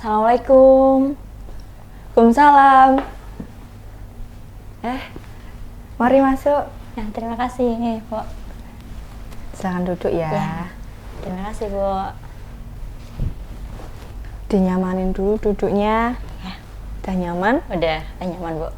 Assalamualaikum. Waalaikumsalam. Mari masuk. Ya, terima kasih nih, Bu. Silakan duduk ya. Terima kasih, Bu. Dinyamanin dulu duduknya. Ya, Udah nyaman? udah nyaman, Bu.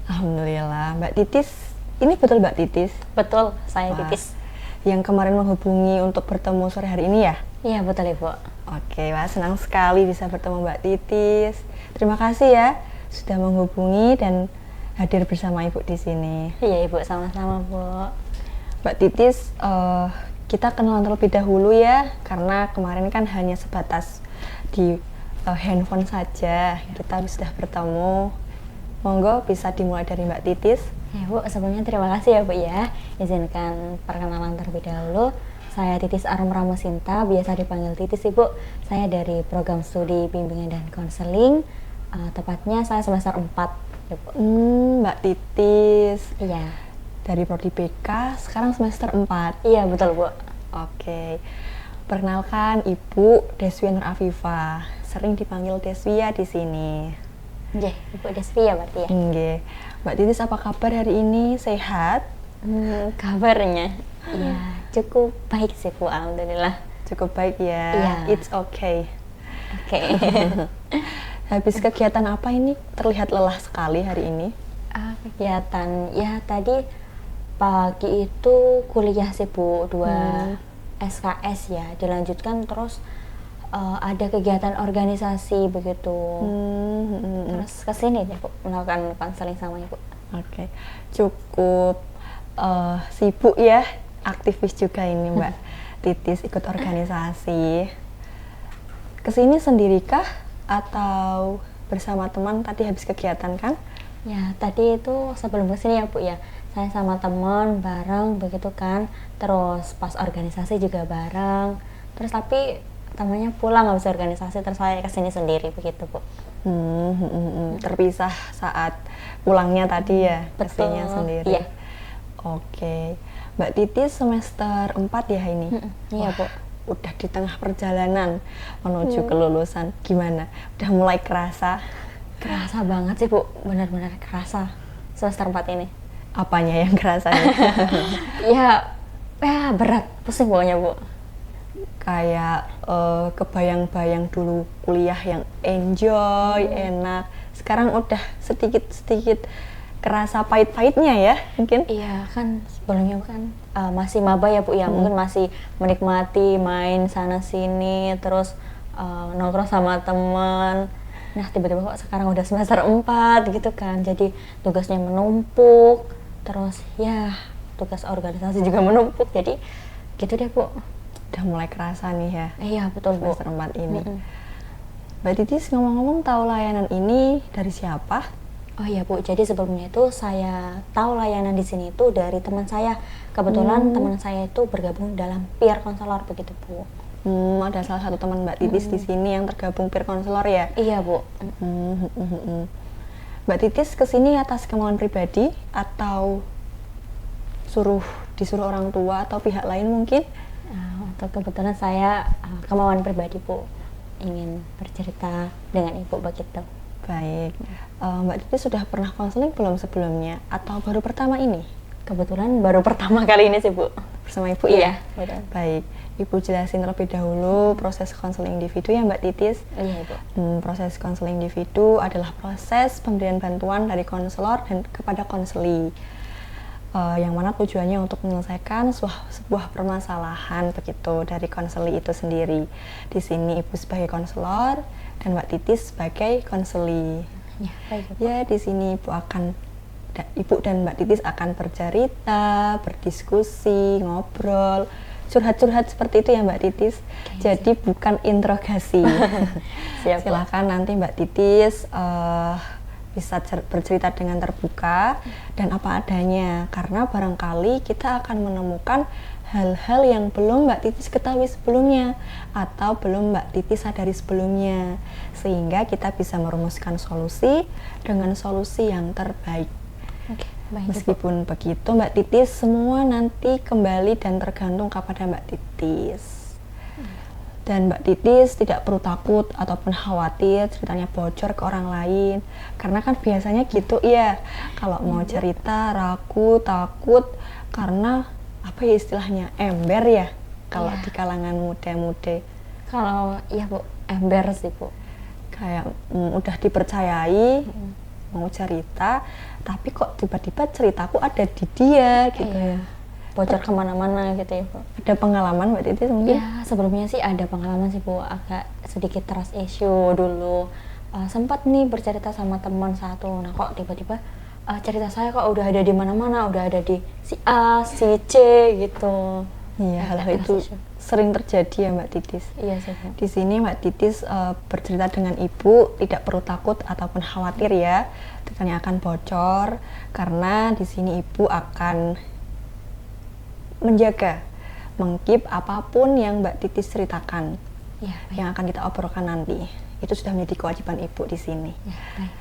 Alhamdulillah. Mbak Titis, ini betul Mbak Titis? Betul, saya Wah. Titis. Yang kemarin menghubungi untuk bertemu sore hari ini ya? Iya, betul, Ibu. Oke, wah senang sekali bisa bertemu Mbak Titis. Terima kasih ya sudah menghubungi dan hadir bersama Ibu di sini. Iya, Ibu, sama-sama, Bu. Mbak Titis, kita kenalan terlebih dahulu ya, karena kemarin kan hanya sebatas di handphone saja. Kita sudah bertemu. Monggo bisa dimulai dari Mbak Titis. Ya, Bu, sebelumnya terima kasih ya, Bu ya. Izinkan perkenalan terlebih dahulu. Saya Titis Arum Ramosinta, biasa dipanggil Titis, Ibu. Saya dari program studi bimbingan dan konseling. Tepatnya saya semester 4, Ibu. Mbak Titis, Iya. dari Prodi BK, sekarang semester 4. Iya, betul, Bu. Oke. Perkenalkan Ibu Deswi Nur Afifah. Sering dipanggil Deswia di sini. Oke, Ibu Desvi ya berarti ya. Nggih. Mbak Titis apa kabar hari ini? Sehat? Kabarnya ya cukup baik sih, Bu. Alhamdulillah. Cukup baik ya. Iya. It's okay. Oke. Habis kegiatan apa ini? Terlihat lelah sekali hari ini. Kegiatan ya tadi pagi itu kuliah sih, Bu, 2 SKS ya, dilanjutkan terus ada kegiatan organisasi begitu. Terus kesini deh, Bu, melakukan konseling sama Ibu. Oke. Cukup sibuk ya, aktivis juga ini Mbak Titis, ikut organisasi. Kesini sendirikah atau bersama teman? Tadi habis kegiatan kan? Ya, tadi itu sebelum kesini ya, Bu ya, saya sama teman bareng begitu kan, terus pas organisasi juga bareng, terus tapi temannya pulang nggak bisa organisasi, terus saya kesini sendiri begitu, Bu. Terpisah saat pulangnya tadi ya, Betul. kesininya sendiri. Iya. Oke. Mbak Titis semester 4 ya ini? Iya, Bu. Udah di tengah perjalanan menuju kelulusan. Gimana? Udah mulai kerasa? Kerasa banget sih, Bu, benar-benar kerasa semester 4 ini. Apanya yang kerasanya? Ya berat, pusing pokoknya, Bu. Kayak kebayang-bayang dulu kuliah yang enjoy, enak. Sekarang udah sedikit-sedikit kerasa pahit-pahitnya ya, mungkin? Iya, kan sebelumnya kan masih maba ya, Bu ya, mungkin masih menikmati main sana sini, terus nongkrong sama teman. Nah, tiba-tiba kok sekarang udah semester 4 gitu kan, jadi tugasnya menumpuk, terus ya tugas organisasi juga menumpuk, jadi gitu deh, Bu. Udah mulai kerasa nih ya, Iya, betul, Bu. semester 4 ini. Mbak Titis ngomong-ngomong, tahu layanan ini dari siapa? Oh iya, Bu, jadi sebelumnya itu saya tahu layanan di sini itu dari teman saya. Kebetulan teman saya itu bergabung dalam peer counselor begitu, Bu. Ada salah satu teman Mbak Titis di sini yang tergabung peer counselor ya? Iya, Bu. Mbak Titis kesini atas kemauan pribadi atau disuruh orang tua atau pihak lain mungkin? Untuk kebetulan saya kemauan pribadi, Bu, ingin bercerita dengan Ibu begitu. Baik. Mbak Titis sudah pernah konseling belum sebelumnya atau baru pertama ini? Kebetulan baru pertama kali ini sih, Bu. Bersama Ibu Iya, ya? betul. Baik. Ibu jelasin terlebih dahulu proses konseling individu ya Mbak Titis. Iya, Ibu. Proses konseling individu adalah proses pemberian bantuan dari konselor dan kepada konseli, yang mana tujuannya untuk menyelesaikan sebuah permasalahan begitu dari konseli itu sendiri. Di sini Ibu sebagai konselor dan Mbak Titis sebagai konseli. Ya, baik, Bu. Ya, di sini Ibu dan Mbak Titis akan bercerita, berdiskusi, ngobrol, curhat-curhat seperti itu ya Mbak Titis. Jadi bukan interogasi. Siap, Bu. Silakan nanti Mbak Titis bisa bercerita dengan terbuka dan apa adanya, karena barangkali kita akan menemukan hal-hal yang belum Mbak Titis ketahui sebelumnya atau belum Mbak Titis sadari sebelumnya, sehingga kita bisa merumuskan solusi dengan solusi yang terbaik. Oke, baik, Bu. Meskipun begitu Mbak Titis, semua nanti kembali dan tergantung kepada Mbak Titis. Dan Mbak Titis tidak perlu takut ataupun khawatir ceritanya bocor ke orang lain. Karena kan biasanya gitu ya, kalau mau cerita ragu, takut karena apa ya istilahnya, ember ya kalau Iya. di kalangan muda-muda. Kalau iya Bu, ember sih Bu. Kayak udah dipercayai mau cerita, tapi kok tiba-tiba ceritaku ada di dia gitu Iya. ya. Bocor kemana-mana gitu ya Bu. Ada pengalaman Mbak Titis mungkin? Ya sebelumnya sih ada pengalaman sih Bu, agak sedikit trust issue dulu. Sempat nih bercerita sama teman satu, nah kok tiba-tiba cerita saya kok udah ada di mana-mana, udah ada di si A, si C gitu. Iya, hal Agak itu trust issue. sering terjadi ya Mbak Titis. Iya sih Bu. Di sini Mbak Titis bercerita dengan ibu, tidak perlu takut ataupun khawatir ya, ceritanya akan bocor karena di sini ibu akan menjaga, mengkeep apapun yang Mbak Titis ceritakan, Iya, baik. yang akan kita obrolkan nanti. Itu sudah menjadi kewajiban ibu di sini. Ya, baik.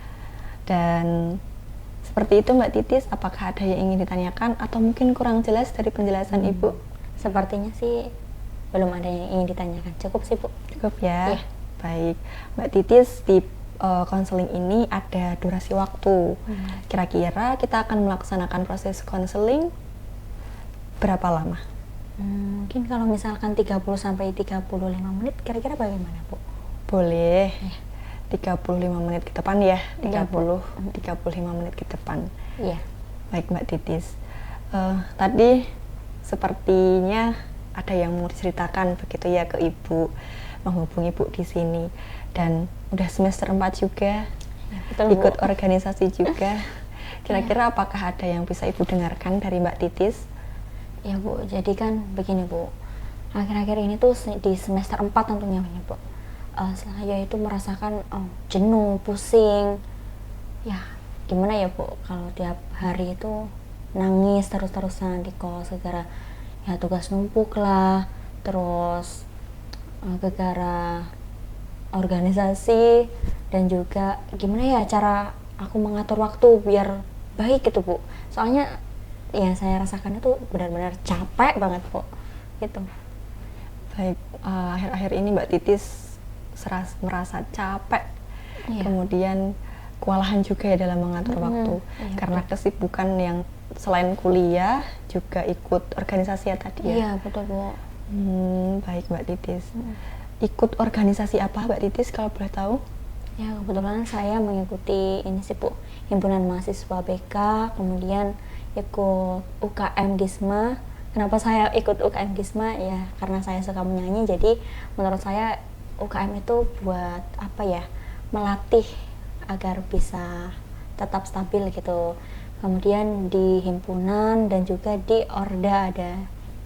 Dan seperti itu Mbak Titis, apakah ada yang ingin ditanyakan atau mungkin kurang jelas dari penjelasan ibu? Sepertinya sih belum ada yang ingin ditanyakan. Cukup sih Bu. Cukup ya. Iya. Baik, Mbak Titis, di konseling ini ada durasi waktu. Kira-kira kita akan melaksanakan proses konseling berapa lama? Mungkin kalau misalkan 30 sampai 35 menit kira-kira bagaimana Bu? Boleh. Iya. 35 menit ke depan ya. Iya, Bu. 35 menit ke depan. Iya. Baik Mbak Titis. Tadi sepertinya ada yang mau diceritakan begitu ya ke ibu, menghubungi ibu di sini, dan udah semester 4 juga, Ya, betul, ikut Bu. organisasi juga. Kira-kira apakah ada yang bisa ibu dengarkan dari Mbak Titis? Ya Bu, jadi kan begini Bu, akhir-akhir ini tuh di semester 4 tentunya ini Bu, saya itu merasakan jenuh, pusing. Ya gimana ya Bu, kalau tiap hari itu nangis terus-terusan di kos gara-gara ya tugas numpuk lah, terus gara-gara organisasi, dan juga gimana ya cara aku mengatur waktu biar baik gitu Bu. Soalnya ya saya rasakan itu benar-benar capek banget Bu gitu. Baik, akhir-akhir ini Mbak Titis merasa capek, Iya. kemudian kewalahan juga ya dalam mengatur waktu, Iya, karena kesibukan yang selain kuliah juga ikut organisasi ya tadi ya. Iya betul Bu. Baik Mbak Titis. Ikut organisasi apa Mbak Titis kalau boleh tahu? Ya kebetulan saya mengikuti ini sih Bu, himpunan mahasiswa BK, kemudian ikut UKM Gisma. Kenapa saya ikut UKM Gisma? Ya karena saya suka menyanyi, jadi menurut saya UKM itu buat apa ya, melatih agar bisa tetap stabil gitu. Kemudian di himpunan dan juga di Orda ada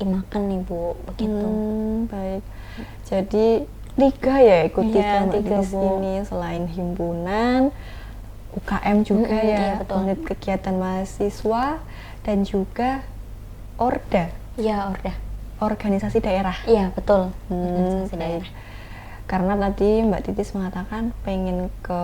Imaken nih Bu, begitu. Baik. Jadi 3 ya ikut Iya, 3 Mbak 3, Titis Bu. ini, selain himpunan, UKM juga Iya, ya, betul. unit kegiatan mahasiswa, dan juga Orda, Iya Orda. organisasi daerah. Iya betul. Hmm, Organisasi baik. daerah. Karena tadi Mbak Titis mengatakan pengen ke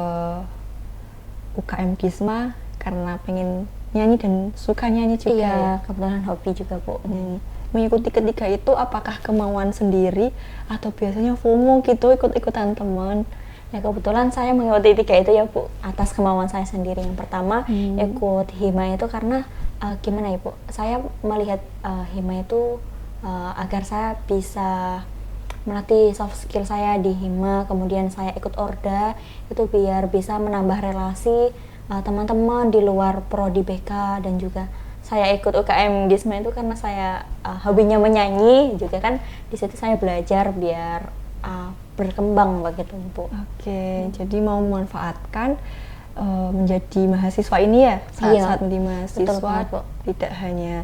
UKM Gisma karena pengen nyanyi dan suka nyanyi juga Iya, ya. kebetulan hobi juga Bu. Nyanyi. Mengikuti ketiga itu apakah kemauan sendiri atau biasanya FOMO gitu ikut-ikutan teman? Ya kebetulan saya mengikuti 3 itu ya Bu, atas kemauan saya sendiri. Yang pertama ikut Hima itu karena gimana ya Bu, saya melihat Hima itu agar saya bisa melatih soft skill saya di Hima. Kemudian saya ikut Orda itu biar bisa menambah relasi teman-teman di luar prodi BK, dan juga saya ikut UKM Gisma itu karena saya hobinya menyanyi juga kan, di situ saya belajar biar berkembang begitu Bu. Oke, jadi mau memanfaatkan menjadi mahasiswa ini ya, saat-saat menjadi betul mahasiswa banget, Bu. tidak hanya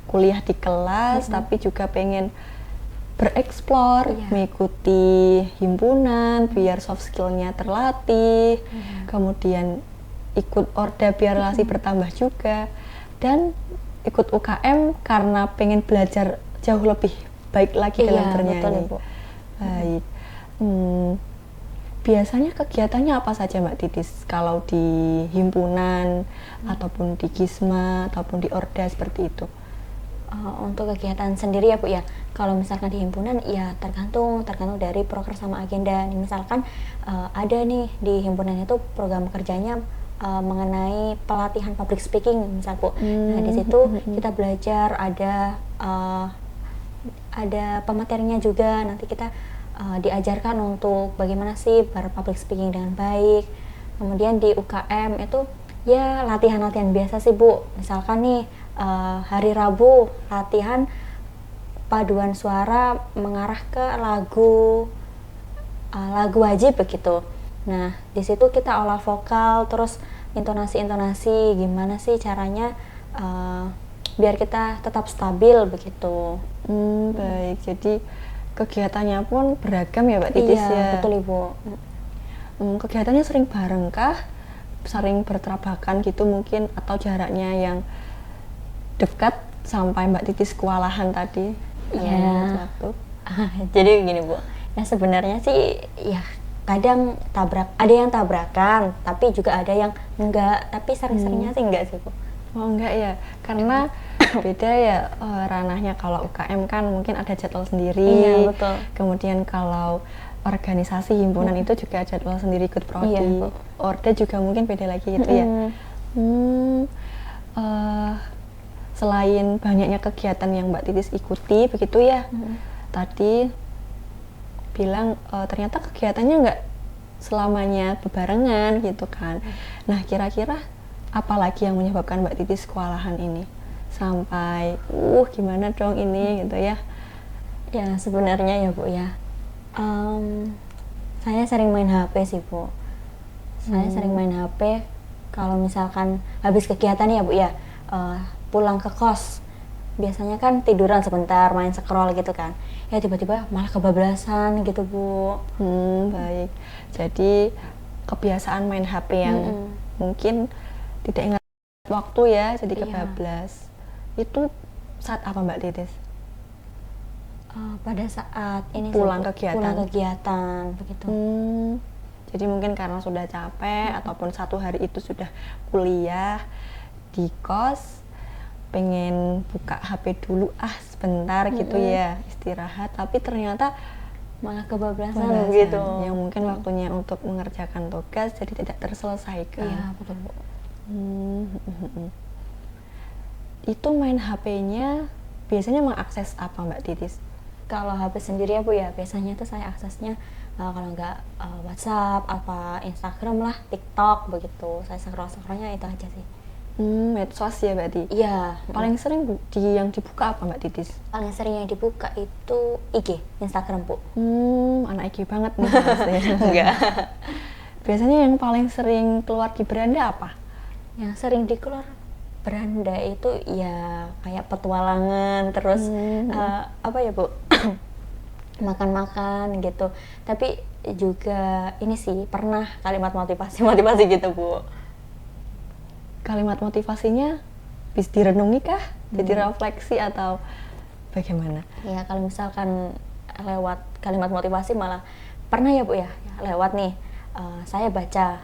kuliah di kelas, tapi juga pengen bereksplor, Iya. mengikuti himpunan biar soft skillnya terlatih, kemudian ikut Orda biar relasi bertambah juga, dan ikut UKM karena pengen belajar jauh lebih baik lagi dalam Iya, bernyanyi. betul, Bu. Baik. Biasanya kegiatannya apa saja Mbak Titis kalau di himpunan ataupun di Gisma ataupun di Orda seperti itu? Untuk kegiatan sendiri ya Bu ya, kalau misalkan di himpunan ya tergantung dari proker sama agenda. Misalkan ada nih di himpunan itu program kerjanya mengenai pelatihan public speaking misal Bu. Nah di situ kita belajar ada pematerinya juga, nanti kita diajarkan untuk bagaimana sih public speaking dengan baik. Kemudian di UKM itu ya latihan-latihan biasa sih Bu, misalkan nih hari Rabu latihan paduan suara mengarah ke lagu wajib begitu. Nah di situ kita olah vokal, terus intonasi gimana sih caranya biar kita tetap stabil begitu. Baik, jadi kegiatannya pun beragam ya Mbak Titis ya. Iya betul Ibu. Kegiatannya sering bareng kah? Sering berterabakan gitu mungkin, atau jaraknya yang dekat sampai Mbak Titis kewalahan tadi? Iya. Jadi gini Bu, ya sebenarnya sih ya kadang ada yang tabrakan, tapi juga ada yang enggak, tapi sering-seringnya sih enggak sih Bu. Oh enggak ya, karena beda ya ranahnya. Kalau UKM kan mungkin ada jadwal sendiri. Iya betul. Kemudian kalau organisasi himpunan itu juga jadwal sendiri, ikut prodi. Iya, Orde juga mungkin beda lagi gitu ya. Selain banyaknya kegiatan yang Mbak Titis ikuti begitu ya, tadi bilang ternyata kegiatannya nggak selamanya bebarengan gitu kan. Nah kira-kira apa lagi yang menyebabkan Mbak Titis kewalahan ini sampai gimana dong ini gitu ya? Ya sebenarnya ya Bu ya, saya sering main HP sih Bu. Saya sering main HP kalau misalkan habis kegiatan ya Bu ya, pulang ke kos biasanya kan tiduran sebentar, main scroll gitu kan, ya tiba-tiba malah kebablasan gitu Bu. Baik, jadi kebiasaan main HP yang mungkin tidak ingat waktu ya, jadi kebablas. Itu saat apa Mbak Titis? Pada saat ini pulang sih, kegiatan begitu. Jadi mungkin karena sudah capek ataupun satu hari itu sudah kuliah di kos, pengen buka HP dulu sebentar gitu ya, istirahat, tapi ternyata malah kebablasan gitu. Yang mungkin waktunya untuk mengerjakan tugas jadi tidak terselesaikan. Iya betul Bu. Itu main HP-nya biasanya mengakses apa Mbak Titis? Kalau HP sendiri ya Bu ya, biasanya tuh saya aksesnya kalau nggak WhatsApp, Instagram lah, TikTok begitu. Saya scroll-scrollnya itu aja sih. Medsos ya berarti? Iya. Paling sering yang dibuka apa Mbak Titis? Paling sering yang dibuka itu IG, Instagram Bu. Anak IG banget nih. Enggak. Biasanya yang paling sering keluar di beranda apa? Yang sering dikeluar beranda itu ya kayak petualangan, terus apa ya Bu, makan-makan gitu. Tapi juga ini sih pernah kalimat motivasi gitu Bu. Kalimat motivasinya bisa direnungi kah? Jadi refleksi atau bagaimana? Ya kalau misalkan lewat kalimat motivasi malah pernah ya Bu ya, lewat nih saya baca,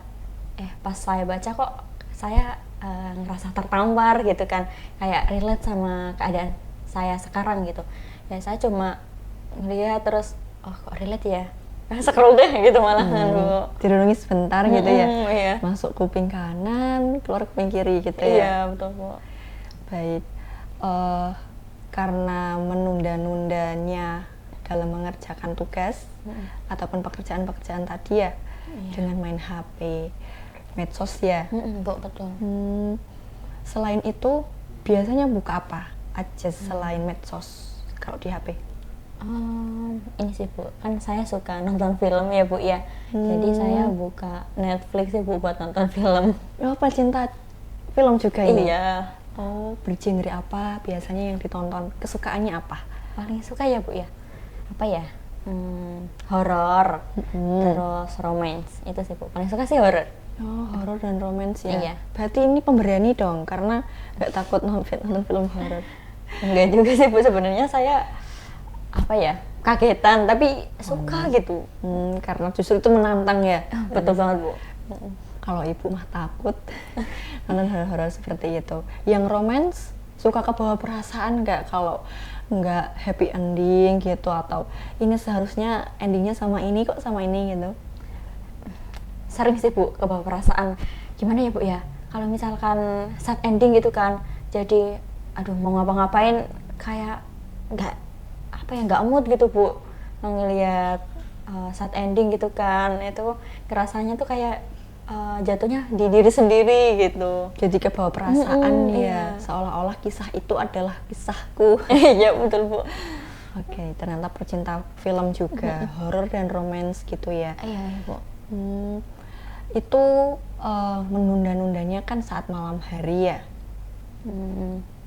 pas saya baca kok saya ngerasa tertampar gitu kan, kayak relate sama keadaan saya sekarang gitu. Ya saya cuma ngeliat terus, kok relate ya, scroll deh gitu malahan Bu. Direnungi sebentar gitu ya, iya. Masuk kuping kanan, keluar kuping kiri gitu ya. Iya betul Bu. Baik, karena menunda-nundanya dalam mengerjakan tugas ataupun pekerjaan-pekerjaan tadi ya, dengan main HP, medsos ya. Bu, betul. Selain itu biasanya buka apa aja selain medsos kalau di HP? Ini sih Bu, kan saya suka nonton film ya Bu ya. Jadi saya buka Netflix sih Bu buat nonton film. Oh, pecinta film juga ini? Iya. Oh, bergenre apa biasanya yang ditonton? Kesukaannya apa? Paling suka ya Bu ya, apa ya, horor, terus romance, itu sih Bu. Paling suka sih horor. Oh, horor dan romance ya? Iya. Berarti ini pemberani dong, karena nggak takut nonton film horor. Enggak juga sih Bu, sebenarnya saya apa ya, kagetan tapi suka gitu. Karena justru itu menantang ya. Betul banget Bu. Kalau ibu mah takut nonton horor-horor seperti itu. Yang romance suka kebawa perasaan nggak kalau nggak happy ending gitu, atau ini seharusnya endingnya sama ini kok sama ini gitu? Sering sih Bu kebawa perasaan. Gimana ya Bu ya, kalau misalkan sad ending gitu kan, jadi aduh mau ngapa-ngapain kayak nggak apa ya, nggak mood gitu Bu ngelihat sad ending gitu kan. Itu kerasanya tuh kayak jatuhnya di diri sendiri gitu. Jadi kebawa perasaan Iya. seolah-olah kisah itu adalah kisahku. Iya betul Bu. Oke, ternyata pecinta film juga, horor dan romance gitu ya. Iya Bu. Itu menunda-nundanya kan saat malam hari ya.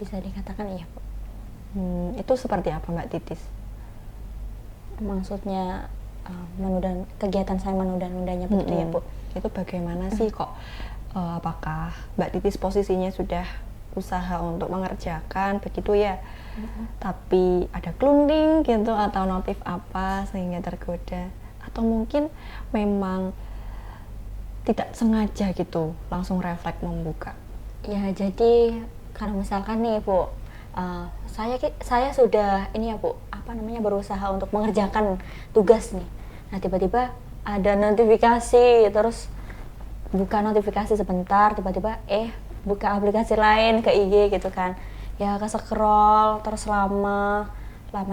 Bisa dikatakan iya Bu. Itu seperti apa Mbak Titis? Maksudnya menunda kegiatan saya menunda-nundanya begitu ya Bu. Itu bagaimana sih kok? Apakah Mbak Titis posisinya sudah usaha untuk mengerjakan begitu ya? Tapi ada kelunding gitu atau notif apa sehingga tergoda? Atau mungkin memang tidak sengaja gitu langsung refleks membuka? Ya jadi kalau misalkan nih Bu, saya sudah ini ya Bu, apa namanya, berusaha untuk mengerjakan tugas nih. Nah tiba-tiba ada notifikasi, terus buka notifikasi sebentar, tiba-tiba buka aplikasi lain ke IG gitu kan. Ya ke scroll terus lama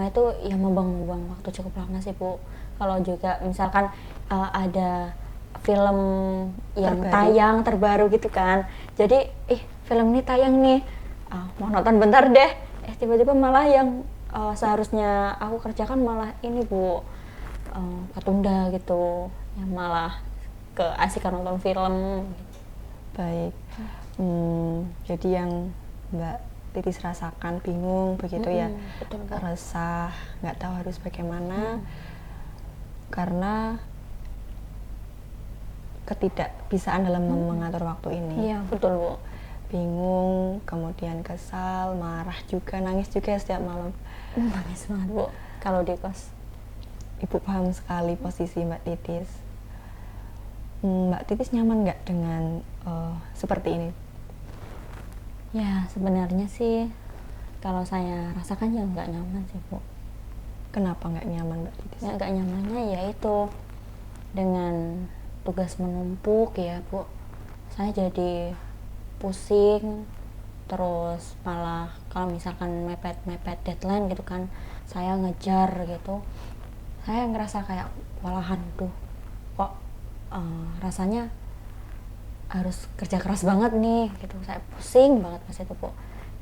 itu ya membuang waktu cukup lama sih Bu. Kalau juga misalkan ada film yang tayang terbaru gitu kan, jadi film ini tayang nih, mau nonton bentar deh, tiba-tiba malah yang seharusnya aku kerjakan malah ini Bu, ketunda gitu, ya malah keasikan nonton film. Baik. Jadi yang Mbak Titis rasakan bingung begitu ya, betul, resah, nggak tahu harus bagaimana, karena ketidakbisaan dalam mengatur waktu ini. Iya betul Bu. Bingung, kemudian kesal, marah juga, nangis juga setiap malam. Nangis banget Bu kalau di kos. Ibu paham sekali posisi Mbak Titis. Mbak Titis nyaman nggak dengan seperti ini? Ya sebenarnya sih kalau saya rasakan ya nggak nyaman sih Bu. Kenapa nggak nyaman Mbak Titis? Ya nggak nyamannya yaitu dengan tugas menumpuk ya Bu, saya jadi pusing, terus malah kalau misalkan mepet deadline gitu kan, saya ngejar gitu, saya ngerasa kayak walahan tuh kok rasanya harus kerja keras banget nih gitu, saya pusing banget pas itu Bu.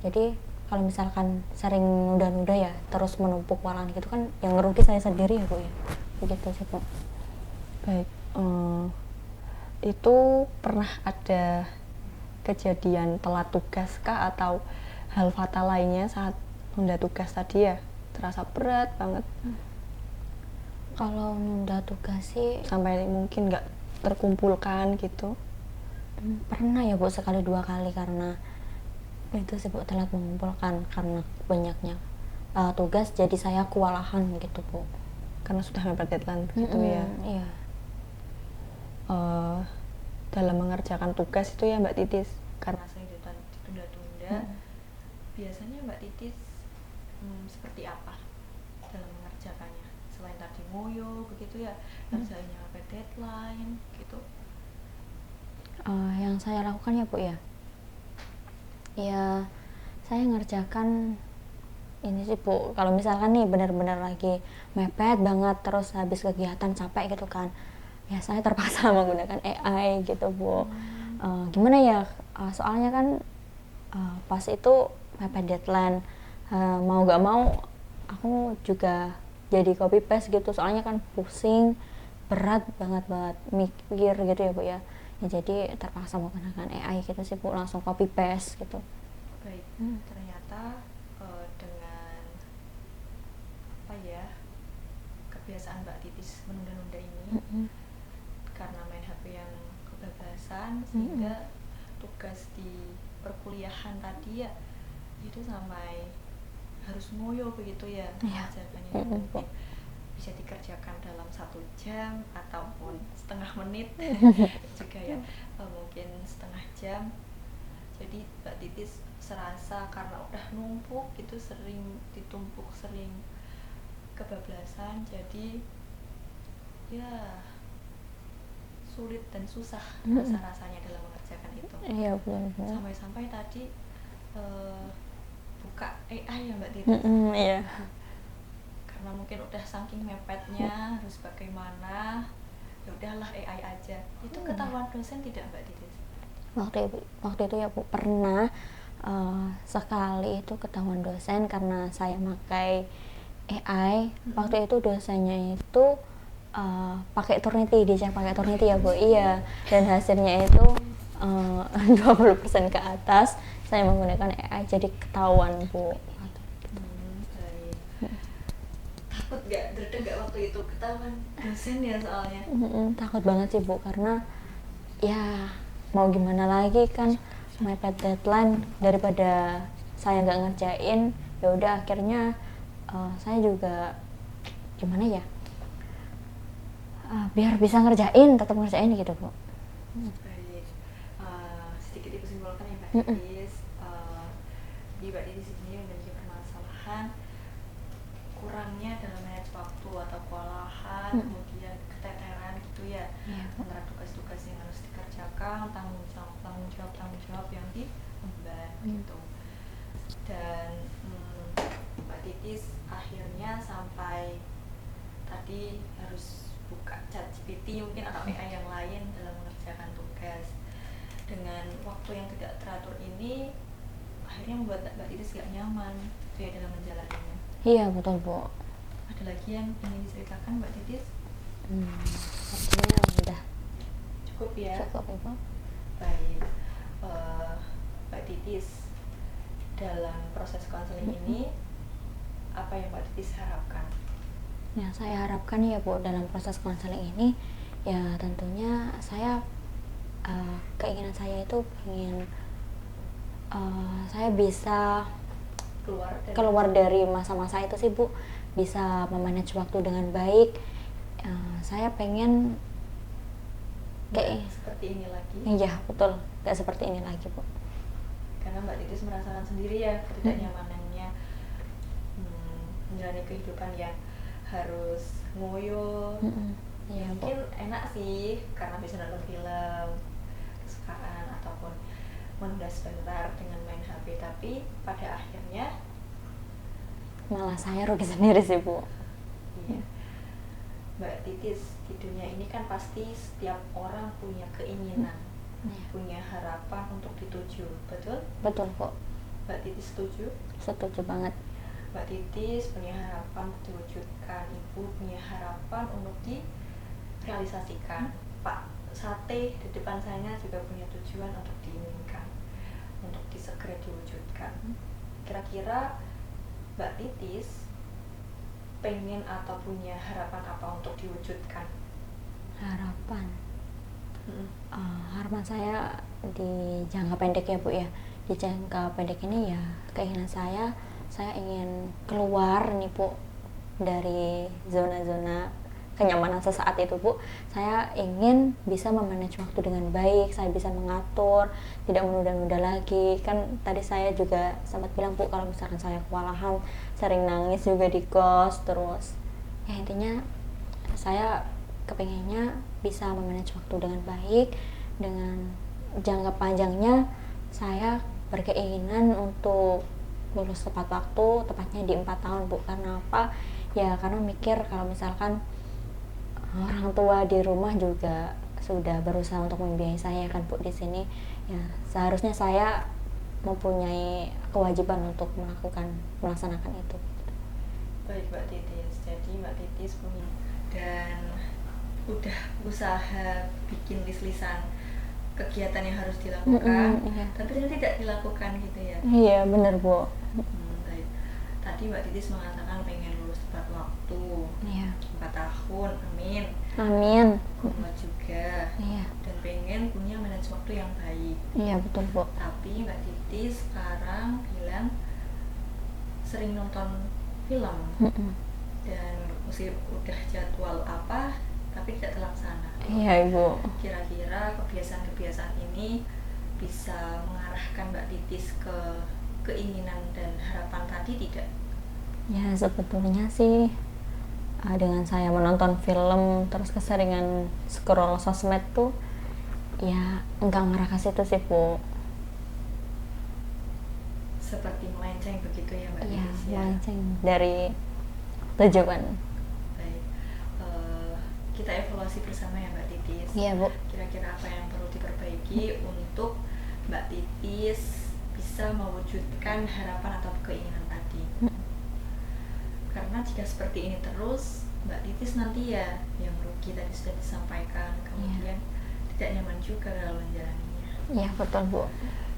Jadi kalau misalkan sering nunda-nunda ya terus menumpuk walahan gitu kan, yang ngerugi saya sendiri ya Bu ya, begitu sih Bu. Baik, itu pernah ada kejadian telat tugas kah atau hal fatal lainnya saat nunda tugas tadi ya? Terasa berat banget. Kalau nunda tugas sih Sampai mungkin nggak terkumpulkan gitu? pernah ya Bu, sekali dua kali, karena itu sih Bu, telat mengumpulkan karena banyaknya tugas, jadi saya kewalahan gitu Bu. Karena sudah mepet deadline begitu ya? Iya. Dalam mengerjakan tugas itu ya Mbak Titis, karena sering ditunda-tunda, biasanya Mbak Titis seperti apa dalam mengerjakannya? Selain tadi ngoyo begitu ya, kerjanya mepet deadline gitu? Yang saya lakukan ya Bu ya, saya ngerjakan ini sih Bu, kalau misalkan nih benar-benar lagi mepet banget, terus habis kegiatan capek gitu kan, ya saya terpaksa menggunakan AI gitu Bu. Gimana ya, soalnya kan pas itu mepet deadline, mau gak mau aku juga jadi copy paste gitu, soalnya kan pusing, berat banget mikir gitu ya Bu ya. Jadi terpaksa menggunakan AI gitu sih Bu, langsung copy paste gitu. Baik, ternyata dengan apa ya, kebiasaan Mbak Titis menunda-nunda ini, karena main HP yang kebablasan, sehingga tugas di perkuliahan tadi ya itu sampai harus ngoyo begitu ya, mengerjakannya mungkin bisa dikerjakan dalam 1 jam ataupun setengah menit juga ya, mungkin setengah jam. Jadi Mbak Titis serasa karena udah numpuk gitu, sering ditumpuk, sering kebablasan, jadi ya sulit dan susah rasa-rasanya dalam mengerjakan itu. Iya benar. Sampai-sampai tadi buka AI ya Mbak Titis. Iya. Karena mungkin udah saking mepetnya harus bagaimana, ya udahlah AI aja. Itu ketahuan dosen tidak Mbak Titis? Waktu itu ya Bu, pernah sekali itu ketahuan dosen karena saya pakai AI. Waktu itu dosennya itu pakai Turnitin, dicek pakai Turnitin ya Bu. Iya, dan hasilnya itu 20% ke atas saya menggunakan AI, jadi ketahuan Bu. Takut gak, deg gak waktu itu ketahuan dosen ya soalnya? Takut banget sih Bu, karena ya mau gimana lagi kan, mepet deadline, daripada saya nggak ngerjain, ya udah akhirnya saya juga gimana ya, biar bisa ngerjain, tetap ngerjain gitu Bu. Baik, sedikit ibu simpulkan ya Mbak Titis. Di Mbak Titis ini memiliki permasalahan kurangnya dalam manage waktu atau kewalahan, kemudian keteteran gitu ya, antara tugas-tugas yang harus dikerjakan, tanggung jawab yang diemban gitu. Dan Mbak Titis akhirnya sampai tadi harus buka ChatGPT mungkin atau AI yang lain dalam mengerjakan tugas. Dengan waktu yang tidak teratur ini akhirnya membuat Mbak Titis gak nyaman gitu ya dalam menjalaninya. Iya betul Bu. Ada lagi yang ingin diceritakan Mbak Titis? Artinya udah Cukup ya? cukup ya Bu. Baik, Mbak Titis dalam proses konseling ini apa yang Mbak Titis harapkan? Ya saya harapkan ya Bu, dalam proses konseling ini ya tentunya saya keinginan saya itu ingin saya bisa keluar dari masa-masa itu sih Bu, bisa memanage waktu dengan baik. Saya pengen kayak seperti ini lagi. Iya betul, nggak seperti ini lagi Bu. Karena Mbak Titis merasakan sendiri ya ketidaknyamanannya menjalani kehidupan yang harus ngoyo. Iya, mungkin enak sih karena bisa nonton film kesukaan ataupun menunda sebentar dengan main HP, tapi pada akhirnya malah saya rugi sendiri sih Bu. Iya. Mbak Titis, di dunia ini kan pasti setiap orang punya keinginan, punya harapan untuk dituju, betul? Betul Bu. Mbak Titis setuju? Setuju banget. Mbak Titis punya harapan untuk diwujudkan, Ibu punya harapan untuk direalisasikan. Pak Sate di depan saya juga punya tujuan untuk diinginkan, untuk segera diwujudkan. Kira-kira Mbak Titis pengen atau punya harapan apa untuk diwujudkan? Harapan harapan saya di jangka pendek ya Bu ya. Di jangka pendek ini ya keinginan saya ingin keluar nih Bu dari zona-zona kenyamanan sesaat itu Bu. Saya ingin bisa memanage waktu dengan baik, saya bisa mengatur, tidak menunda-nunda lagi. Kan tadi saya juga sempat bilang Bu, kalau misalkan saya kewalahan, sering nangis juga di kos, terus ya intinya saya kepengennya bisa memanage waktu dengan baik. Dengan jangka panjangnya saya berkeinginan untuk lulus tepat waktu, tepatnya di 4 tahun Bu. Karena apa? Ya karena mikir kalau misalkan orang tua di rumah juga sudah berusaha untuk membiayai saya kan Bu di sini, ya seharusnya saya mempunyai kewajiban untuk melaksanakan itu. Baik Mbak Titis, jadi Mbak Titis punya dan udah usaha bikin list-listan kegiatan yang harus dilakukan, tapi ternyata tidak dilakukan gitu ya? Iya benar Bu. Baik. Tadi Mbak Titis mengatakan pengen lulus tepat waktu. Iya. 4 tahun, amin. Amin. Kuat juga. Iya. Dan pengen punya manage waktu yang baik. Iya betul Bu. Tapi Mbak Titis sekarang bilang sering nonton film dan mesti udah jadwal apa tapi tidak terlaksana. Iya Ibu. Kira-kira kebiasaan-kebiasaan ini bisa mengarahkan Mbak Titis ke keinginan dan harapan tadi tidak? Ya sebetulnya sih dengan saya menonton film terus keseringan scroll sosmed tuh ya enggak ngarah ke situ sih Bu. Seperti melenceng begitu ya Mbak Iya, Titis ya? melenceng dari tujuan. Baik, kita evaluasi bersama ya Mbak Titis. Iya Bu. Kira-kira apa yang perlu diperbaiki untuk Mbak Titis bisa mewujudkan harapan atau keinginan tadi? Karena jika seperti ini terus, Mbak Titis nanti ya yang rugi tadi sudah disampaikan, kemudian tidak nyaman juga dalam menjalaninya. Iya betul Bu.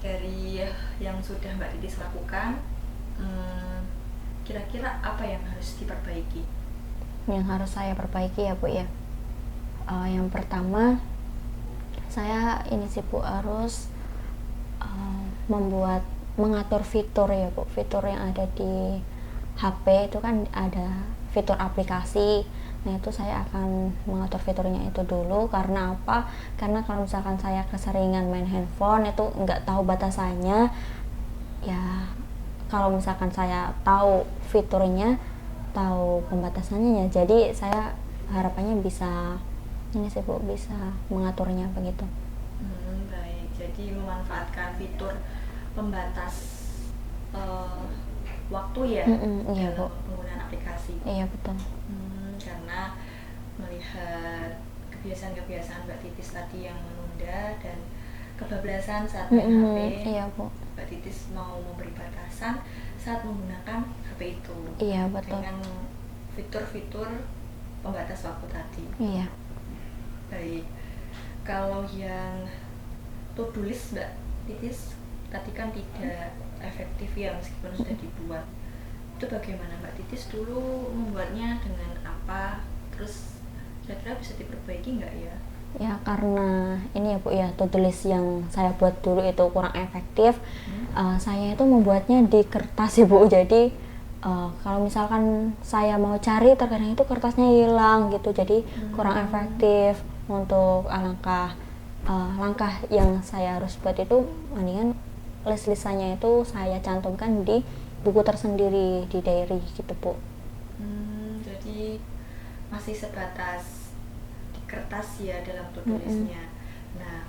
Dari yang sudah Mbak Titis lakukan, kira-kira apa yang harus diperbaiki? Yang harus saya perbaiki ya Bu ya. Yang pertama saya ini sih Bu harus mengatur fitur ya Bu, fitur yang ada di HP itu kan ada fitur aplikasi. Nah itu saya akan mengatur fiturnya itu dulu. Karena apa? Karena kalau misalkan saya keseringan main handphone itu nggak tahu batasannya ya, kalau misalkan saya tahu fiturnya, tahu pembatasannya ya, jadi saya harapannya bisa ini sih Bu, bisa mengaturnya begitu. Baik, jadi memanfaatkan fitur pembatas waktu ya iya dalam Bu. penggunaan aplikasi. Iya betul. Karena melihat kebiasaan-kebiasaan Mbak Titis tadi yang menunda dan kebablasan saat main HP, iya Bu. Mbak Titis mau memberi batasan saat menggunakan HP itu. Iya betul. Dengan fitur-fitur pembatas waktu tadi. Iya. Baik, kalau yang to-do list Mbak Titis tadi kan tidak efektif ya meskipun sudah dibuat. Itu bagaimana Mbak Titis dulu membuatnya, dengan apa, terus kira-kira bisa diperbaiki nggak ya? Ya karena ini ya Bu ya, to-do list yang saya buat dulu itu kurang efektif. Saya itu membuatnya di kertas ya Bu, jadi kalau misalkan saya mau cari terkadang itu kertasnya hilang gitu, jadi kurang efektif. Untuk langkah yang saya harus buat itu mendingan list-listannya itu saya cantumkan di buku tersendiri, di diary gitu Bu. Jadi masih sebatas di kertas ya dalam to-do listnya. Nah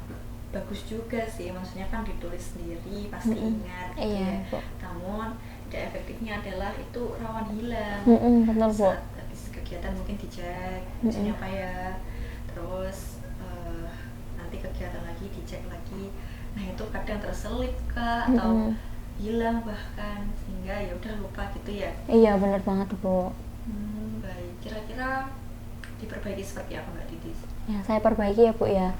bagus juga sih, maksudnya kan ditulis sendiri pasti ingat gitu Iya ya. Bu. Namun tidak efektifnya adalah itu rawan hilang. Betul Bu. Saat habis kegiatan mungkin dicek misalnya apa ya, terus nanti kegiatan lagi dicek lagi. Nah itu kadang terselip Kak, atau hilang bahkan, sehingga ya udah lupa gitu ya. Iya benar banget Bu. Baik, kira-kira diperbaiki seperti apa Mbak Titis? Ya saya perbaiki ya Bu ya.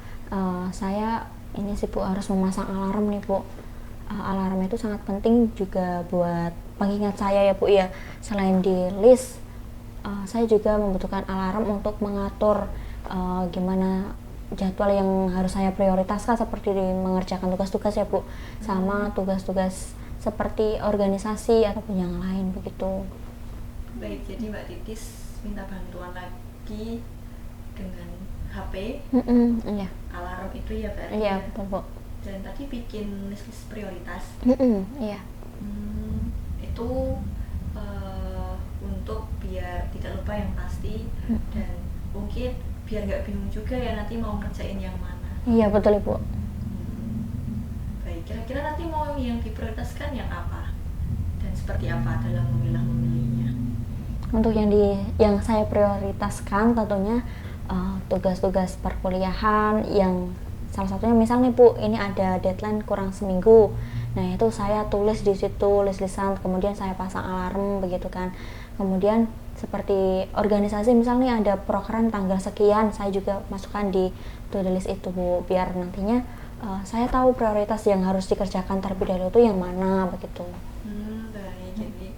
Saya ini sih Bu harus memasang alarm nih Bu. Alarm itu sangat penting juga buat pengingat saya ya Bu ya. Selain di list, saya juga membutuhkan alarm untuk mengatur gimana jadwal yang harus saya prioritaskan, seperti mengerjakan tugas-tugas ya Bu, sama tugas-tugas seperti organisasi ataupun yang lain begitu. Baik, jadi Mbak Titis minta bantuan lagi dengan HP, Iya. alarm itu ya berarti Iya ya? betul Bu. Dan tadi bikin list prioritas. Iya. Itu untuk biar tidak lupa yang pasti, dan mungkin biar nggak bingung juga ya nanti mau ngerjain yang mana. Iya betul Ibu. Baik, kira-kira nanti mau yang diprioritaskan yang apa dan seperti apa dalam memilihnya? Untuk yang saya prioritaskan tentunya tugas-tugas perkuliahan, yang salah satunya misalnya Bu, ini ada deadline kurang seminggu. Nah itu saya tulis di situ list-listan, kemudian saya pasang alarm begitu kan. Kemudian seperti organisasi misalnya ada program tanggal sekian, saya juga masukkan di to-do list itu Bu, biar nantinya saya tahu prioritas yang harus dikerjakan terlebih dahulu itu yang mana begitu. Baik, jadi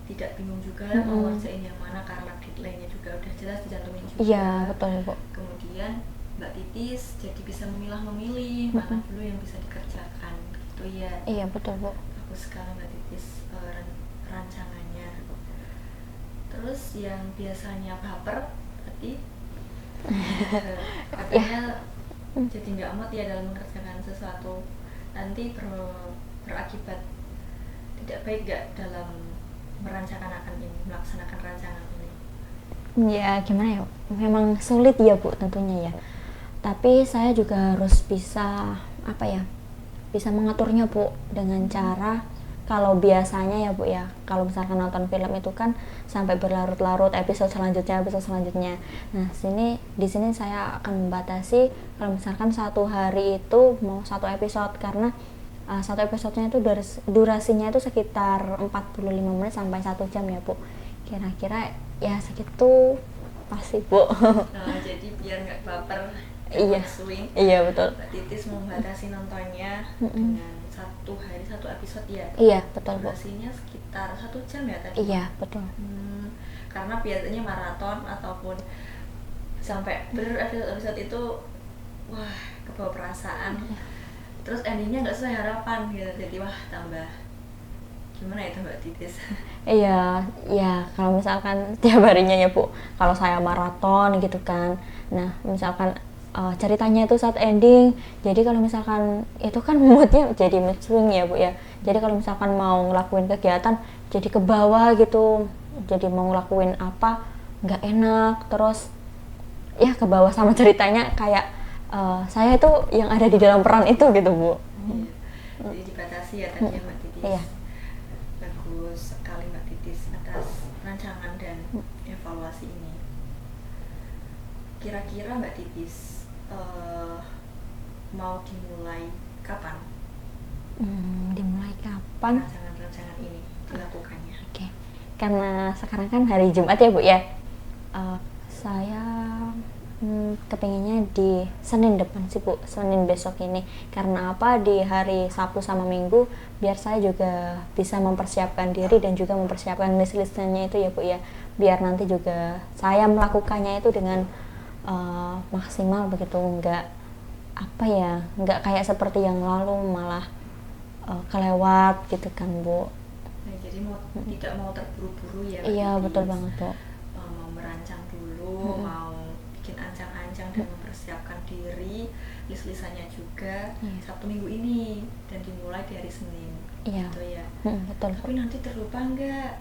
tidak bingung juga mau ngerjain yang mana karena deadline-nya juga udah jelas dicantumin juga. Iya betul Bu. Kemudian Mbak Titis jadi bisa memilah-memilih mana dulu yang bisa dikerjakan gitu ya. Iya betul Bu. Bagus sekali Mbak Titis rancangannya. Terus yang biasanya baper tadi katanya jadi nggak mood ya dalam mengerjakan sesuatu, nanti berakibat tidak baik nggak dalam melaksanakan rancangan ini? Ya gimana ya, memang sulit ya Bu tentunya ya, tapi saya juga harus bisa apa ya, bisa mengaturnya Bu dengan cara, kalau biasanya ya Bu ya, kalau misalkan nonton film itu kan sampai berlarut-larut episode selanjutnya. Nah di sini saya akan membatasi kalau misalkan satu hari itu mau satu episode, karena satu episodenya itu durasinya itu sekitar 45 menit sampai 1 jam ya Bu, kira-kira ya segitu pasti Bu. Jadi biar nggak baper, Iya. swing. Iya betul. Mbak Titis membatasi nontonnya dengan satu hari satu episode ya. Iya betul Bu. Durasinya sekitar 1 jam ya tadi. Iya betul. Karena biasanya maraton ataupun sampai berepisode itu wah kebawa perasaan. Terus endingnya nggak sesuai harapan gitu, jadi wah tambah gimana itu Mbak Titis? Iya, ya kalau misalkan tiap harinya ya Bu, kalau saya maraton gitu kan, nah misalkan ceritanya itu saat ending, jadi kalau misalkan itu kan moodnya jadi mood swing ya Bu ya, jadi kalau misalkan mau ngelakuin kegiatan jadi ke bawah gitu, jadi mau ngelakuin apa nggak enak, terus ya ke bawah sama ceritanya, kayak saya itu yang ada di dalam peran itu gitu Bu. Jadi dibatasi ya tadi ya Mbak Titis. Iya. Bagus sekali Mbak Titis atas rancangan dan evaluasi ini. Kira-kira Mbak Titis mau dimulai kapan? Dimulai kapan? Rancangan-rancangan ini dilakukannya. Oke. Karena sekarang kan hari Jumat ya Bu ya, saya kepinginnya di Senin depan sih Bu, Senin besok ini. Karena apa, di hari Sabtu sama Minggu biar saya juga bisa mempersiapkan diri dan juga mempersiapkan list-listnya itu ya Bu ya, biar nanti juga saya melakukannya itu dengan maksimal begitu, nggak apa ya, nggak kayak seperti yang lalu malah kelewat gitu kan Bu. Nah, jadi tidak mau terburu-buru ya Mbak Iya Titis. betul banget Bu. Mau merancang dulu, mau bikin ancang-ancang dan mempersiapkan diri, list-listannya juga Sabtu Minggu ini, dan dimulai di hari Senin. Iya. Gitu ya. Betul Bu. Tapi nanti terlupa nggak?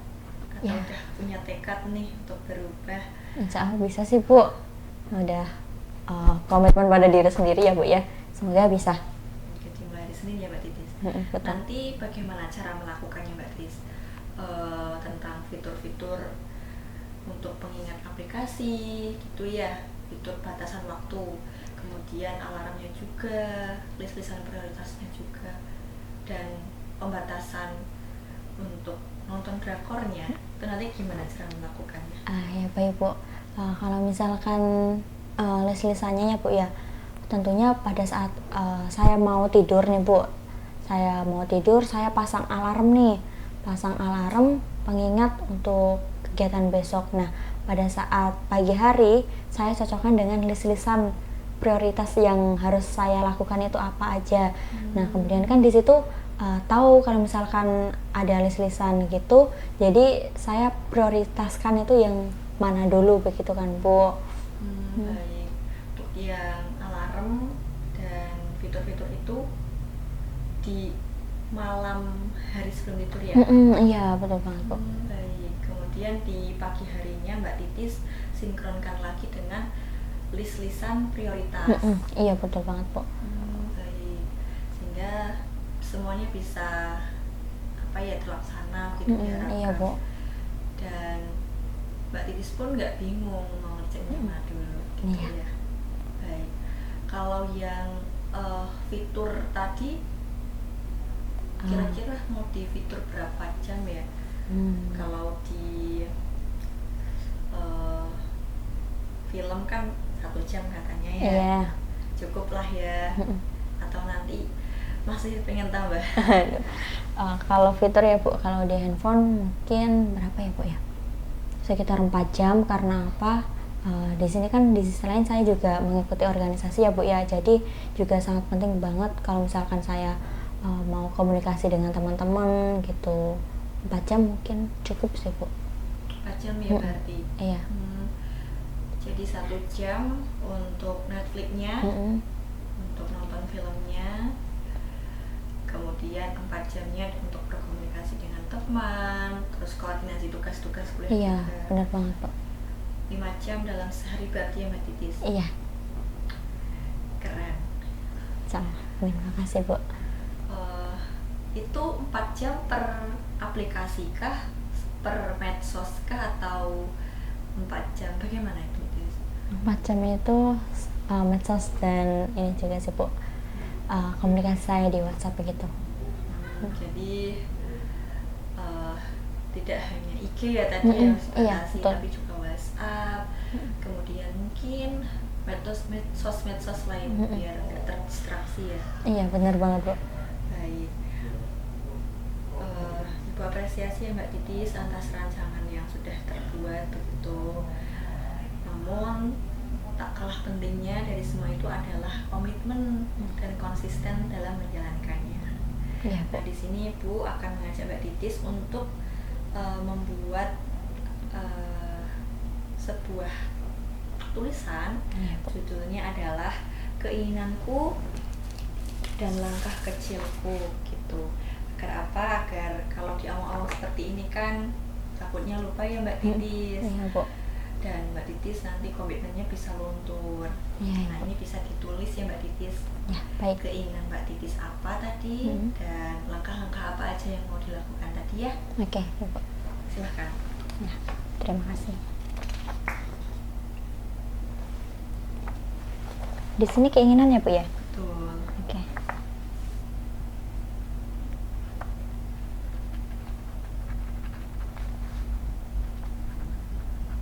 Atau Ya. udah punya tekad nih untuk berubah? Insya Allah bisa sih Bu, udah komitmen pada diri sendiri ya Bu ya, semoga bisa. Jadi mulai hari Senin ya Mbak Titis. Betul. Nanti bagaimana cara melakukannya Mbak Titis? Tentang fitur-fitur untuk pengingat aplikasi gitu ya, fitur batasan waktu, kemudian alarmnya juga, list-listan prioritasnya juga, dan pembatasan untuk nonton drakornya. Itu nanti gimana cara melakukannya? Ya baik Bu, kalau misalkan list-listannya ya Bu ya, tentunya pada saat saya mau tidur nih Bu, saya mau tidur, saya pasang alarm pengingat untuk kegiatan besok. Nah pada saat pagi hari saya cocokkan dengan list-listan prioritas yang harus saya lakukan itu apa aja. Nah kemudian kan di situ tahu kalau misalkan ada list-listan gitu, jadi saya prioritaskan itu yang mana dulu begitu kan Bu. Baik, untuk yang alarm dan fitur-fitur itu di malam hari sebelum tidur ya? Iya betul banget Bu. Baik, kemudian di pagi harinya Mbak Titis sinkronkan lagi dengan list-listan prioritas. Iya betul banget Bu. Baik, sehingga semuanya bisa apa ya, terlaksana gitu diharapkan. Iya Bu. Dan Mbak Titis pun nggak bingung mau ngerjainnya mana dulu gitu Iya. ya. Baik, kalau yang fitur tadi kira-kira mau di fitur berapa jam ya? Kalau di film kan 1 jam katanya ya. Iya. Cukup lah ya. Atau nanti masih pengen tambah? Kalau fitur ya Bu, kalau di handphone mungkin berapa ya Bu ya? Sekitar 4 jam, karena apa? Di sini kan di sisi lain saya juga mengikuti organisasi ya Bu ya, jadi juga sangat penting banget kalau misalkan saya mau komunikasi dengan teman-teman gitu. 4 jam mungkin cukup sih Bu. 4 jam ya berarti? Iya. Jadi 1 jam untuk Netflix-nya, untuk nonton filmnya, kemudian 4 jamnya untuk berkomunikasi dengan teman, terus koordinasi tugas-tugas kuliah Iya, juga. benar banget Bu. 5 jam dalam sehari berarti ya Mbak Titis. Iya, Keren. sama. Terima kasih Bu. Itu 4 jam per aplikasi kah, per medsos kah, atau 4 jam bagaimana itu? 4 jam itu medsos dan ini juga sih Bu, komunikasi saya di WhatsApp begitu. Jadi tidak hanya IG ya tadi yang iya, dibatasi, betul. tapi juga WhatsApp, kemudian mungkin medsos lain biar nggak terdistraksi ya. Iya, benar banget Bu. Baik. Ibu apresiasi ya Mbak Titis atas rancangan yang sudah terbuat begitu. Namun tak kalah pentingnya dari semua itu adalah komitmen dan konsisten dalam menjalankannya. Iya Bu. Nah, di sini Ibu akan mengajak Mbak Titis untuk membuat sebuah tulisan. Iya, Bu. Judulnya adalah Keinginanku dan Langkah Kecilku gitu. Agar apa? Agar kalau di awal-awal seperti ini kan takutnya lupa ya Mbak Titis. Iya Bu. Dan Mbak Titis nanti komitmennya bisa luntur. Iya, Nah, Bu. ini bisa ditulis ya Mbak Titis. Ya, baik. Keinginan Mbak Titis apa tadi, dan langkah-langkah apa aja yang mau dilakukan tadi ya. Oke, ya, Bu. Silahkan. Ya, terima kasih. Di sini keinginan ya Bu ya? Betul. Oke.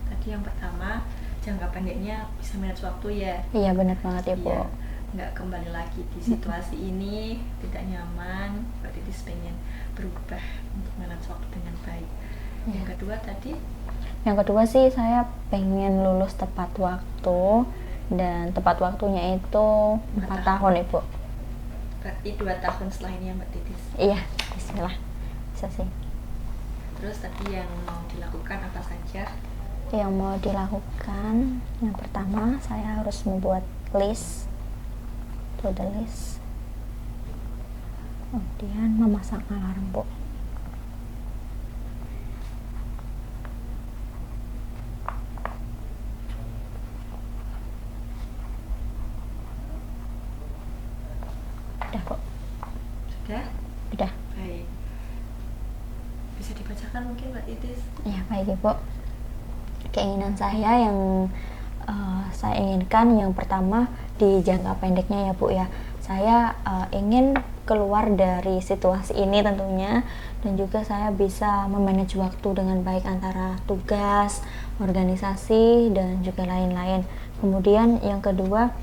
Tadi yang pertama, jangka pendeknya bisa manage waktu ya. Iya, benar banget ya Bu. Iya, nggak kembali lagi di situasi ini, tidak nyaman. Mbak Titis pengen berubah untuk manage waktu dengan baik. Yang kedua tadi, Yang kedua sih saya pengen lulus tepat waktu, dan tepat waktunya itu 4 tahun ya Bu. berarti 2 tahun setelah ini ya Mbak Titis. Iya, bismillah. Bisa sih. Terus tadi yang mau dilakukan apa saja? Yang mau dilakukan, yang pertama saya harus membuat list, to the list. Kemudian memasang alarm Bu. Udah kok, Sudah? udah. Baik. Bisa dibacakan mungkin Mbak Titis? Ya, baik Ibu. Keinginan saya yang saya inginkan yang pertama di jangka pendeknya ya Bu ya. Saya ingin keluar dari situasi ini tentunya, dan juga saya bisa memanage waktu dengan baik antara tugas, organisasi, dan juga lain-lain. Kemudian yang kedua,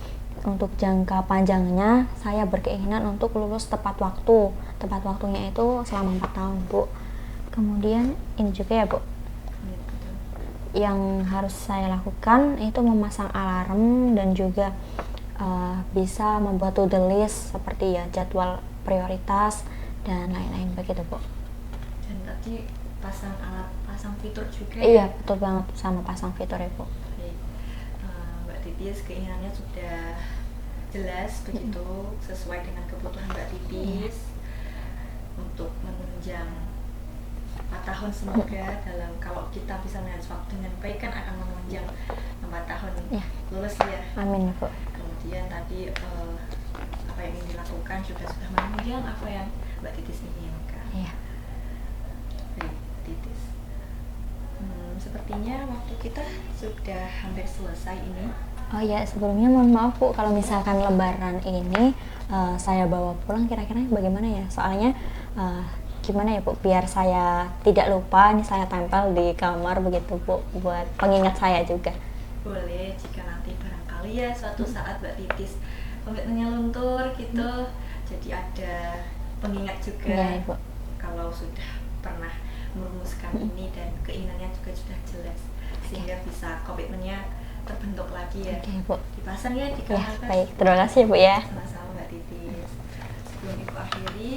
untuk jangka panjangnya saya berkeinginan untuk lulus tepat waktu. Tepat waktunya itu selama 4 tahun Bu. Kemudian ini juga ya Bu, Iya, betul. yang harus saya lakukan itu memasang alarm, dan juga bisa membuat to-do list seperti ya jadwal prioritas dan lain-lain begitu Bu. Dan tadi pasang fitur juga Iya, ya? betul banget, sama pasang fitur ya Bu. Baik. Mbak Titis keinginannya sudah jelas begitu, sesuai dengan kebutuhan Mbak Titis untuk menunjang 4 tahun. Semoga dalam, kalau kita bisa manage waktu dengan baik kan akan menunjang 4 tahun Ya. lulus ya. Amin ya Bu. Kemudian tadi apa yang ingin dilakukan juga sudah menunjang apa yang Mbak Titis inginkan. Iya. Baik, Titis. Sepertinya waktu kita sudah hampir selesai ini. Oh ya, sebelumnya mohon maaf Bu, kalau misalkan lebaran ini saya bawa pulang kira-kira bagaimana ya? Soalnya gimana ya Bu, biar saya tidak lupa, ini saya tempel di kamar begitu Bu, buat pengingat saya juga. Boleh, jika nanti barangkali ya suatu saat Mbak Titis komitmennya luntur gitu, jadi ada pengingat juga. Iya, Bu. Kalau sudah pernah merumuskan ini dan keinginannya juga sudah jelas, sehingga bisa komitmennya terbentuk lagi ya. Oke Bu. Dipasang ya di Ya, kamar. baik. Terima kasih ya Bu ya. Sama-sama Mbak Titis. Sebelum Ibu akhiri,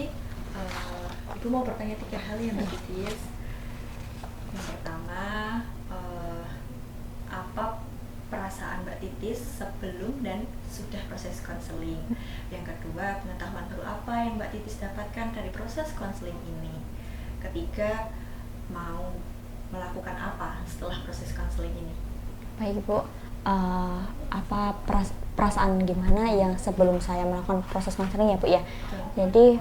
Ibu mau bertanya 3 hal ya Mbak Titis. Yang pertama, apa perasaan Mbak Titis sebelum dan sesudah proses konseling. Yang kedua, pengetahuan baru apa yang Mbak Titis dapatkan dari proses konseling ini. Ketiga, mau melakukan apa setelah proses konseling ini. Baik Bu, apa perasaan gimana yang sebelum saya melakukan proses konseling ya Bu ya. Jadi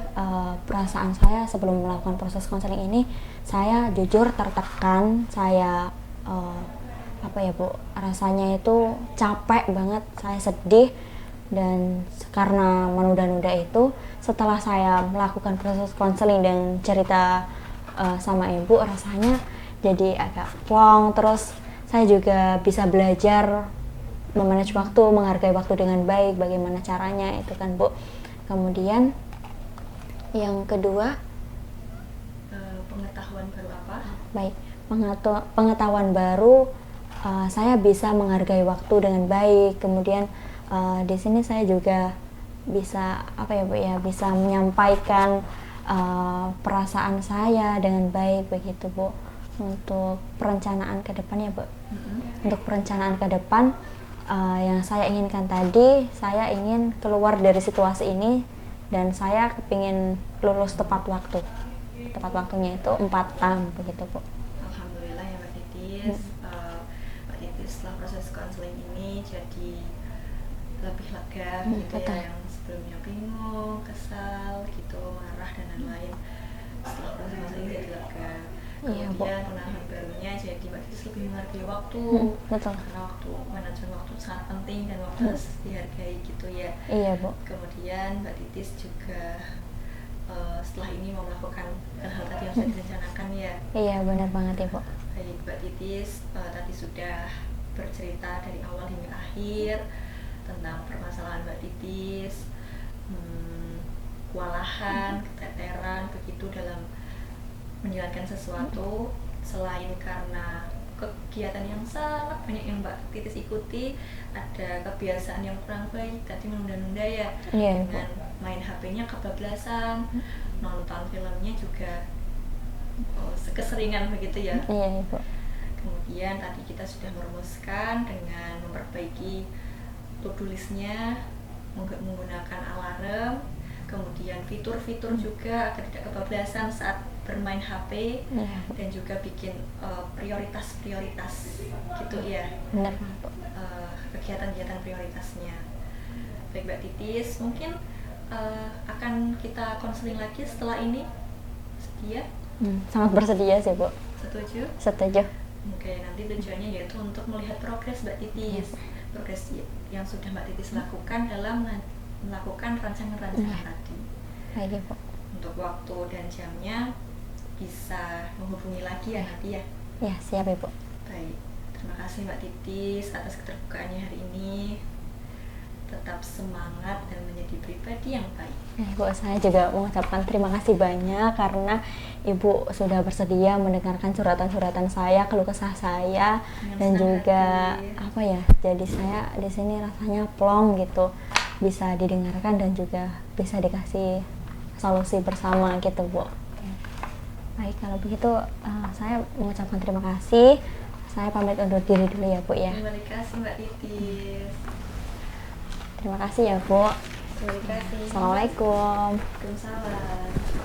perasaan saya sebelum melakukan proses konseling ini, saya jujur tertekan, saya apa ya Bu, rasanya itu capek banget, saya sedih. Dan karena menunda-nunda itu, setelah saya melakukan proses konseling dan cerita sama ibu, rasanya jadi agak plong. Terus saya juga bisa belajar memanage waktu, menghargai waktu dengan baik, bagaimana caranya itu kan Bu. Kemudian yang kedua, pengetahuan baru apa? Baik, pengetahuan baru, saya bisa menghargai waktu dengan baik. Kemudian di sini saya juga bisa apa ya Bu ya, bisa menyampaikan perasaan saya dengan baik begitu Bu. Untuk perencanaan ke depan ya Bu. Untuk perencanaan ke depan, yang saya inginkan tadi, saya ingin keluar dari situasi ini dan saya kepingin lulus tepat waktu. Tepat waktunya itu 4 tahun begitu Bu. Alhamdulillah ya Mbak Titis. Mbak Titis setelah proses konseling ini jadi lebih lega gitu betul. ya, yang sebelumnya bingung, kesal gitu, marah dan lain-lain. Setelah proses konseling jadi lega. Iya, Bu. Kemudian pengalaman barunya jadi Mbak Titis lebih menghargai waktu. Betul. Karena waktu, manajemen waktu sangat penting dan waktu harus dihargai gitu ya. Iya Bu. Kemudian Mbak Titis juga setelah ini mau melakukan hal-hal tadi yang sudah direncanakan ya. Iya benar banget ya Bu. Baik Mbak Titis, tadi sudah bercerita dari awal hingga akhir tentang permasalahan Mbak Titis, kewalahan, keteteran begitu dalam menjalankan sesuatu, selain karena kegiatan yang sangat banyak yang Mbak Titis ikuti, ada kebiasaan yang kurang baik tadi, menunda-nunda ya, Iya, dengan main HP-nya kebablasan, nonton filmnya juga keseringan begitu ya. Iya Bu. Kemudian tadi kita sudah merumuskan dengan memperbaiki to-do list-nya, menggunakan alarm, kemudian fitur-fitur juga agar tidak kebablasan saat bermain HP, dan juga bikin prioritas-prioritas gitu ya. Benar banget Bu. Kegiatan-kegiatan prioritasnya. Baik Mbak Titis, mungkin akan kita konseling lagi setelah ini. Sedia? Sangat bersedia sih Bu. Setuju? Setuju. Oke, nanti tujuannya yaitu untuk melihat progres Mbak Titis. Progres yang sudah Mbak Titis lakukan dalam melakukan rancangan-rancangan tadi. Baik Bu. Untuk waktu dan jamnya bisa menghubungi lagi ya nanti ya. Ya siap Ibu. Baik, terima kasih Mbak Titis atas keterbukaannya hari ini. Tetap semangat dan menjadi pribadi yang baik. Ibu, saya juga mengucapkan terima kasih banyak karena Ibu sudah bersedia mendengarkan suratan-suratan saya, keluh kesah saya, dan juga apa ya, jadi saya di sini rasanya plong gitu, bisa didengarkan dan juga bisa dikasih solusi bersama gitu Bu. Baik, kalau begitu saya mengucapkan terima kasih. Saya pamit undur diri dulu ya Bu ya. Terima kasih Mbak Titis. Terima kasih ya Bu. Terima kasih. Assalamualaikum. Waalaikumsalam.